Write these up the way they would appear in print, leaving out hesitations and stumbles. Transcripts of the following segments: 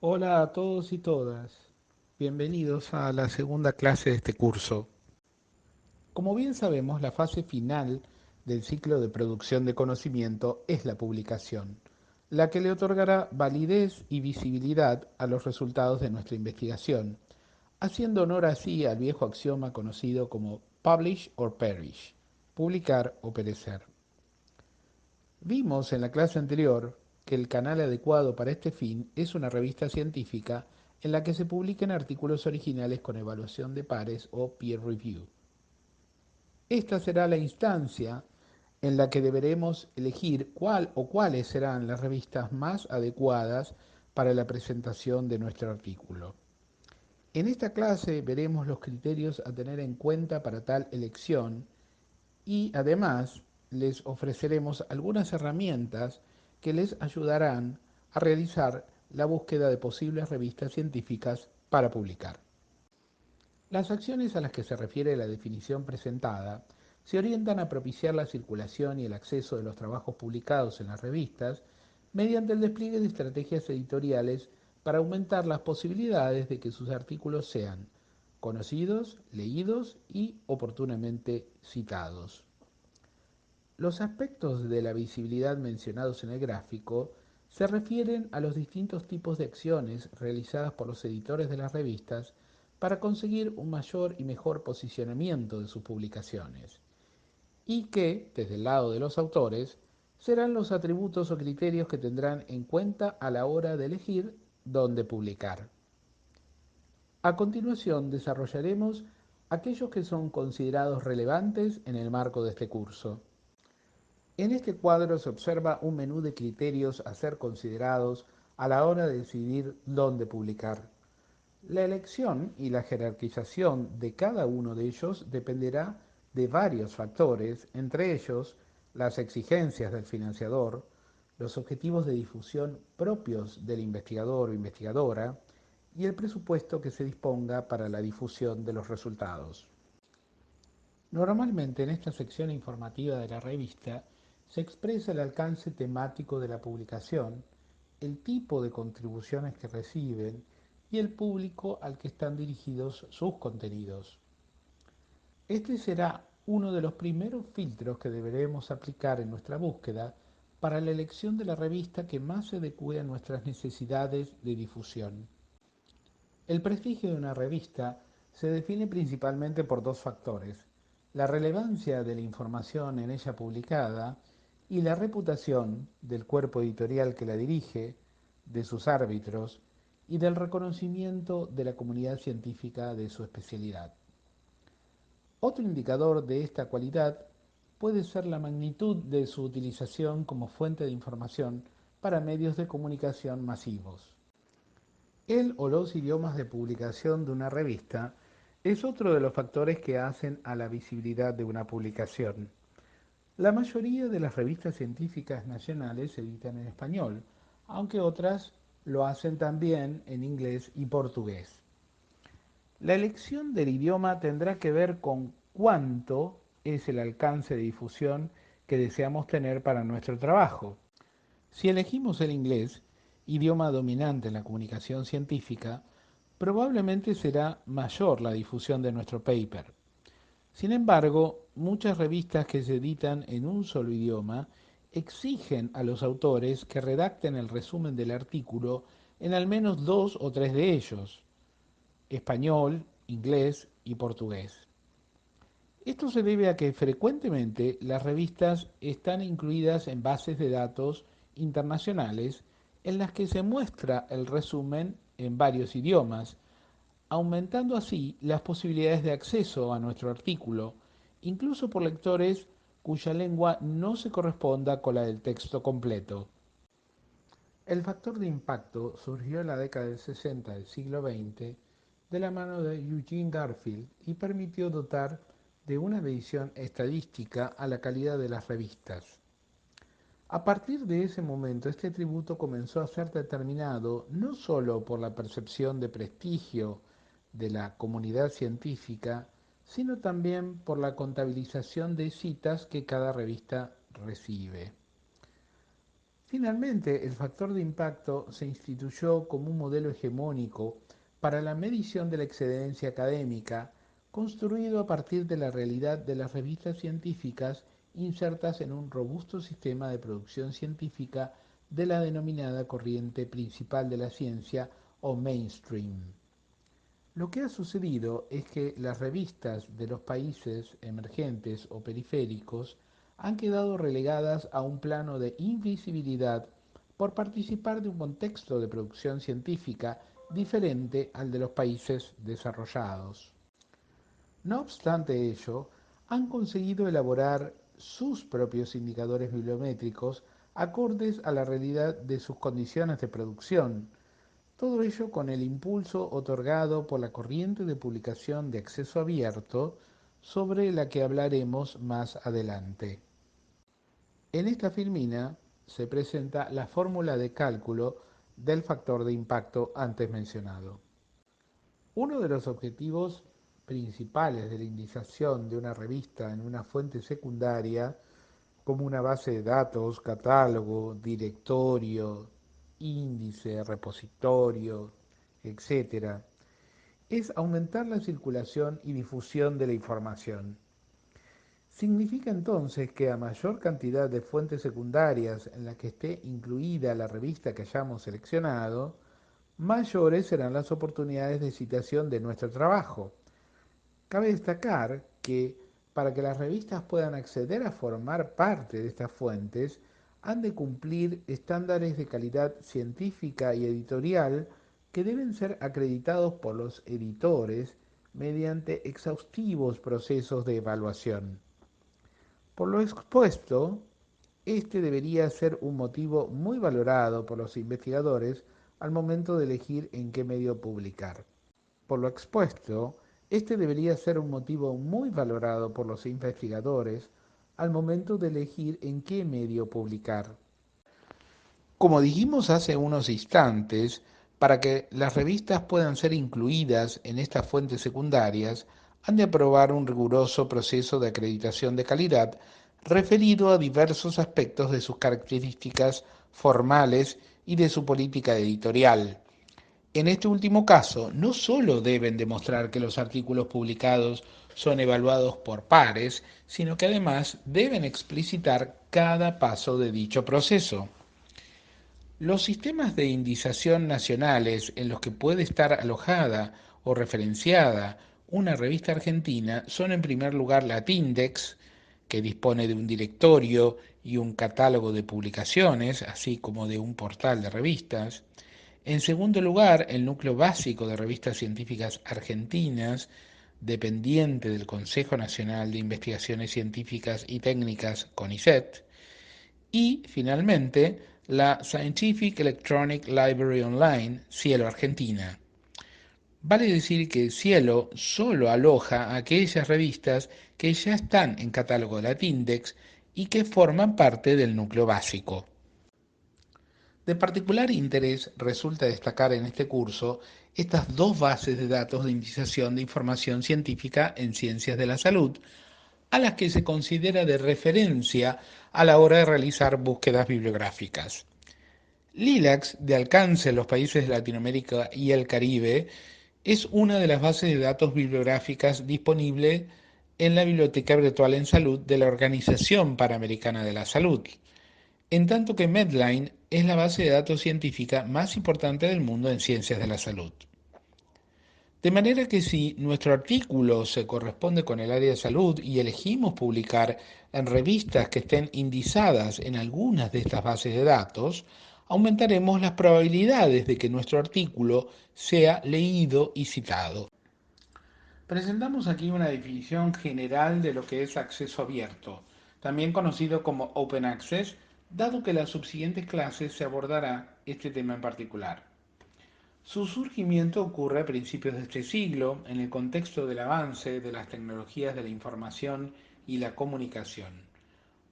Hola a todos y todas. Bienvenidos a la segunda clase de este curso. Como bien sabemos, la fase final del ciclo de producción de conocimiento es la publicación, la que le otorgará validez y visibilidad a los resultados de nuestra investigación, haciendo honor así al viejo axioma conocido como publish or perish, publicar o perecer. Vimos en la clase anterior que el canal adecuado para este fin es una revista científica en la que se publiquen artículos originales con evaluación de pares o peer review. Esta será la instancia en la que deberemos elegir cuál o cuáles serán las revistas más adecuadas para la presentación de nuestro artículo. En esta clase veremos los criterios a tener en cuenta para tal elección y además les ofreceremos algunas herramientas que les ayudarán a realizar la búsqueda de posibles revistas científicas para publicar. Las acciones a las que se refiere la definición presentada se orientan a propiciar la circulación y el acceso de los trabajos publicados en las revistas mediante el despliegue de estrategias editoriales para aumentar las posibilidades de que sus artículos sean conocidos, leídos y oportunamente citados. Los aspectos de la visibilidad mencionados en el gráfico se refieren a los distintos tipos de acciones realizadas por los editores de las revistas para conseguir un mayor y mejor posicionamiento de sus publicaciones, y que, desde el lado de los autores, serán los atributos o criterios que tendrán en cuenta a la hora de elegir dónde publicar. A continuación desarrollaremos aquellos que son considerados relevantes en el marco de este curso. En este cuadro se observa un menú de criterios a ser considerados a la hora de decidir dónde publicar. La elección y la jerarquización de cada uno de ellos dependerá de varios factores, entre ellos las exigencias del financiador, los objetivos de difusión propios del investigador o investigadora y el presupuesto que se disponga para la difusión de los resultados. Normalmente en esta sección informativa de la revista se expresa el alcance temático de la publicación, el tipo de contribuciones que reciben y el público al que están dirigidos sus contenidos. Este será uno de los primeros filtros que deberemos aplicar en nuestra búsqueda para la elección de la revista que más se adecue a nuestras necesidades de difusión. El prestigio de una revista se define principalmente por dos factores: la relevancia de la información en ella publicada y la reputación del cuerpo editorial que la dirige, de sus árbitros y del reconocimiento de la comunidad científica de su especialidad. Otro indicador de esta cualidad puede ser la magnitud de su utilización como fuente de información para medios de comunicación masivos. El o los idiomas de publicación de una revista es otro de los factores que hacen a la visibilidad de una publicación. La mayoría de las revistas científicas nacionales se editan en español, aunque otras lo hacen también en inglés y portugués. La elección del idioma tendrá que ver con cuánto es el alcance de difusión que deseamos tener para nuestro trabajo. Si elegimos el inglés, idioma dominante en la comunicación científica, probablemente será mayor la difusión de nuestro paper. Sin embargo, muchas revistas que se editan en un solo idioma exigen a los autores que redacten el resumen del artículo en al menos dos o tres de ellos: español, inglés y portugués. Esto se debe a que frecuentemente las revistas están incluidas en bases de datos internacionales en las que se muestra el resumen en varios idiomas, aumentando así las posibilidades de acceso a nuestro artículo, incluso por lectores cuya lengua no se corresponda con la del texto completo. El factor de impacto surgió en la década del 60 del siglo XX de la mano de Eugene Garfield y permitió dotar de una medición estadística a la calidad de las revistas. A partir de ese momento, este tributo comenzó a ser determinado no solo por la percepción de prestigio de la comunidad científica, sino también por la contabilización de citas que cada revista recibe. Finalmente, el factor de impacto se instituyó como un modelo hegemónico para la medición de la excedencia académica, construido a partir de la realidad de las revistas científicas insertas en un robusto sistema de producción científica de la denominada corriente principal de la ciencia o mainstream. Lo que ha sucedido es que las revistas de los países emergentes o periféricos han quedado relegadas a un plano de invisibilidad por participar de un contexto de producción científica diferente al de los países desarrollados. No obstante ello, han conseguido elaborar sus propios indicadores bibliométricos acordes a la realidad de sus condiciones de producción, todo ello con el impulso otorgado por la corriente de publicación de acceso abierto sobre la que hablaremos más adelante. En esta filmina se presenta la fórmula de cálculo del factor de impacto antes mencionado. Uno de los objetivos principales de la indización de una revista en una fuente secundaria, como una base de datos, catálogo, directorio, índice, repositorio, etc., es aumentar la circulación y difusión de la información. Significa entonces que a mayor cantidad de fuentes secundarias en la que esté incluida la revista que hayamos seleccionado, mayores serán las oportunidades de citación de nuestro trabajo. Cabe destacar que para que las revistas puedan acceder a formar parte de estas fuentes, han de cumplir estándares de calidad científica y editorial que deben ser acreditados por los editores mediante exhaustivos procesos de evaluación. Por lo expuesto, este debería ser un motivo muy valorado por los investigadores al momento de elegir en qué medio publicar. Por lo expuesto, este debería ser un motivo muy valorado por los investigadores al momento de elegir en qué medio publicar. Como dijimos hace unos instantes, para que las revistas puedan ser incluidas en estas fuentes secundarias, han de aprobar un riguroso proceso de acreditación de calidad referido a diversos aspectos de sus características formales y de su política editorial. En este último caso, no solo deben demostrar que los artículos publicados son evaluados por pares, sino que además deben explicitar cada paso de dicho proceso. Los sistemas de indización nacionales en los que puede estar alojada o referenciada una revista argentina son en primer lugar la Tindex, que dispone de un directorio y un catálogo de publicaciones, así como de un portal de revistas. En segundo lugar, el núcleo básico de revistas científicas argentinas, dependiente del Consejo Nacional de Investigaciones Científicas y Técnicas, CONICET. Y, finalmente, la Scientific Electronic Library Online, Cielo Argentina. Vale decir que Cielo solo aloja aquellas revistas que ya están en catálogo de la Tindex y que forman parte del núcleo básico. De particular interés resulta destacar en este curso estas dos bases de datos de indización de información científica en ciencias de la salud, a las que se considera de referencia a la hora de realizar búsquedas bibliográficas. LILAX, de alcance en los países de Latinoamérica y el Caribe, es una de las bases de datos bibliográficas disponible en la Biblioteca Virtual en Salud de la Organización Panamericana de la Salud, en tanto que Medline es la base de datos científica más importante del mundo en ciencias de la salud. De manera que si nuestro artículo se corresponde con el área de salud y elegimos publicar en revistas que estén indizadas en algunas de estas bases de datos, aumentaremos las probabilidades de que nuestro artículo sea leído y citado. Presentamos aquí una definición general de lo que es acceso abierto, también conocido como Open Access, dado que en las subsiguientes clases se abordará este tema en particular. Su surgimiento ocurre a principios de este siglo en el contexto del avance de las tecnologías de la información y la comunicación.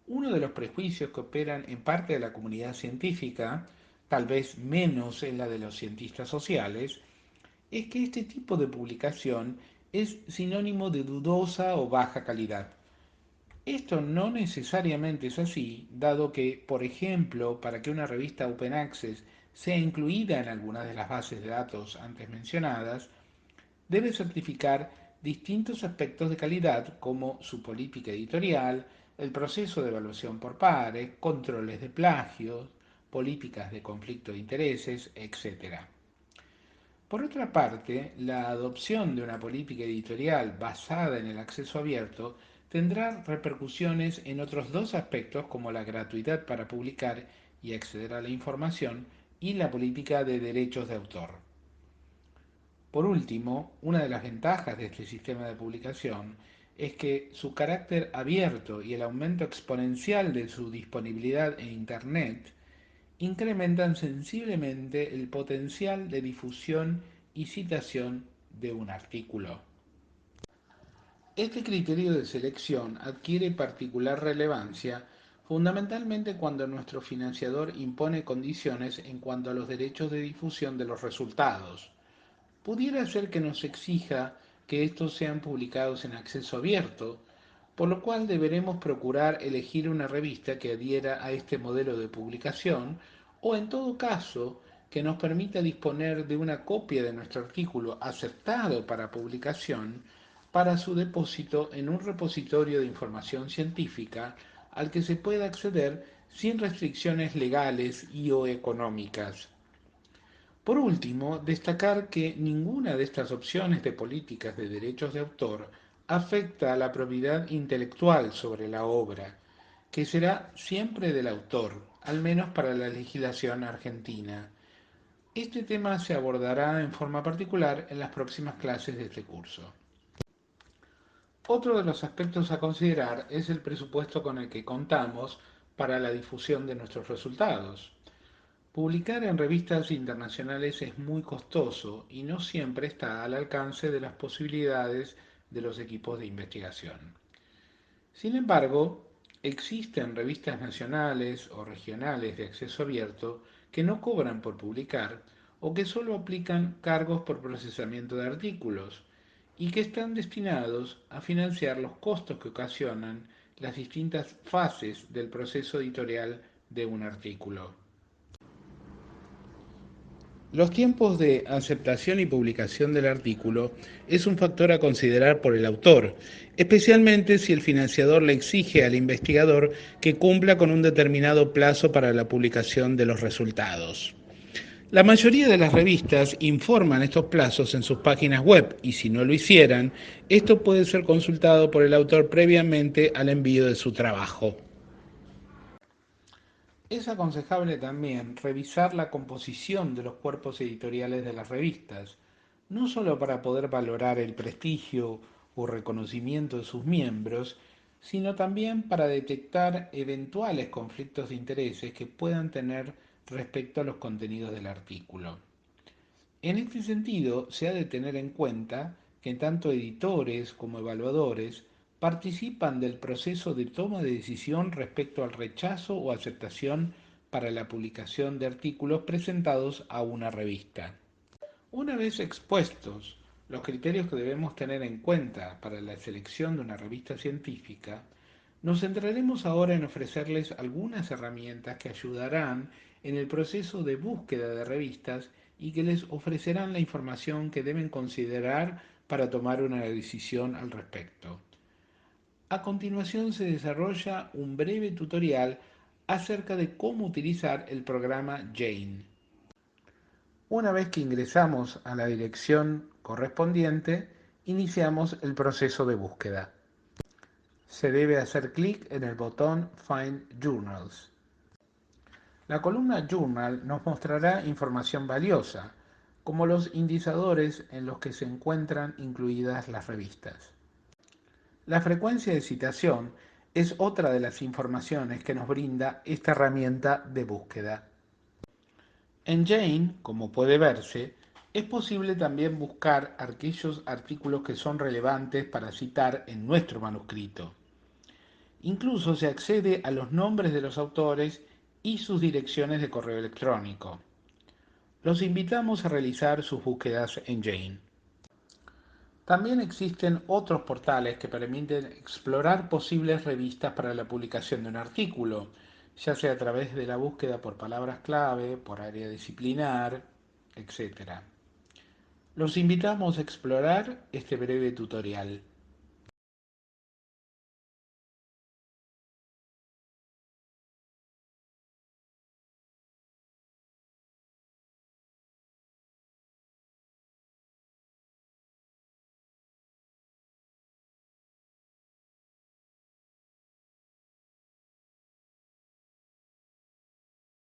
Uno de los prejuicios que operan en parte de la comunidad científica, tal vez menos en la de los cientistas sociales, es que este tipo de publicación es sinónimo de dudosa o baja calidad. Esto no necesariamente es así, dado que, por ejemplo, para que una revista Open Access sea incluida en algunas de las bases de datos antes mencionadas, debe certificar distintos aspectos de calidad como su política editorial, el proceso de evaluación por pares, controles de plagio, políticas de conflicto de intereses, etc. Por otra parte, la adopción de una política editorial basada en el acceso abierto tendrá repercusiones en otros dos aspectos como la gratuidad para publicar y acceder a la información y la política de derechos de autor. Por último, una de las ventajas de este sistema de publicación es que su carácter abierto y el aumento exponencial de su disponibilidad en Internet incrementan sensiblemente el potencial de difusión y citación de un artículo. Este criterio de selección adquiere particular relevancia fundamentalmente cuando nuestro financiador impone condiciones en cuanto a los derechos de difusión de los resultados. Pudiera ser que nos exija que estos sean publicados en acceso abierto, por lo cual deberemos procurar elegir una revista que adhiera a este modelo de publicación o, en todo caso, que nos permita disponer de una copia de nuestro artículo aceptado para publicación para su depósito en un repositorio de información científica al que se pueda acceder sin restricciones legales y o económicas. Por último, destacar que ninguna de estas opciones de políticas de derechos de autor afecta a la propiedad intelectual sobre la obra, que será siempre del autor, al menos para la legislación argentina. Este tema se abordará en forma particular en las próximas clases de este curso. Otro de los aspectos a considerar es el presupuesto con el que contamos para la difusión de nuestros resultados. Publicar en revistas internacionales es muy costoso y no siempre está al alcance de las posibilidades de los equipos de investigación. Sin embargo, existen revistas nacionales o regionales de acceso abierto que no cobran por publicar o que solo aplican cargos por procesamiento de artículos y que están destinados a financiar los costos que ocasionan las distintas fases del proceso editorial de un artículo. Los tiempos de aceptación y publicación del artículo es un factor a considerar por el autor, especialmente si el financiador le exige al investigador que cumpla con un determinado plazo para la publicación de los resultados. La mayoría de las revistas informan estos plazos en sus páginas web y si no lo hicieran, esto puede ser consultado por el autor previamente al envío de su trabajo. Es aconsejable también revisar la composición de los cuerpos editoriales de las revistas, no solo para poder valorar el prestigio o reconocimiento de sus miembros, sino también para detectar eventuales conflictos de intereses que puedan tener respecto a los contenidos del artículo. En este sentido, se ha de tener en cuenta que tanto editores como evaluadores participan del proceso de toma de decisión respecto al rechazo o aceptación para la publicación de artículos presentados a una revista. Una vez expuestos los criterios que debemos tener en cuenta para la selección de una revista científica, nos centraremos ahora en ofrecerles algunas herramientas que ayudarán en el proceso de búsqueda de revistas y que les ofrecerán la información que deben considerar para tomar una decisión al respecto. A continuación se desarrolla un breve tutorial acerca de cómo utilizar el programa Jane. Una vez que ingresamos a la dirección correspondiente, iniciamos el proceso de búsqueda. Se debe hacer clic en el botón Find Journals. La columna Journal nos mostrará información valiosa, como los indicadores en los que se encuentran incluidas las revistas. La frecuencia de citación es otra de las informaciones que nos brinda esta herramienta de búsqueda. En Jane, como puede verse, es posible también buscar aquellos artículos que son relevantes para citar en nuestro manuscrito. Incluso se accede a los nombres de los autores y sus direcciones de correo electrónico. Los invitamos a realizar sus búsquedas en Jane. También existen otros portales que permiten explorar posibles revistas para la publicación de un artículo, ya sea a través de la búsqueda por palabras clave, por área disciplinar, etc. Los invitamos a explorar este breve tutorial.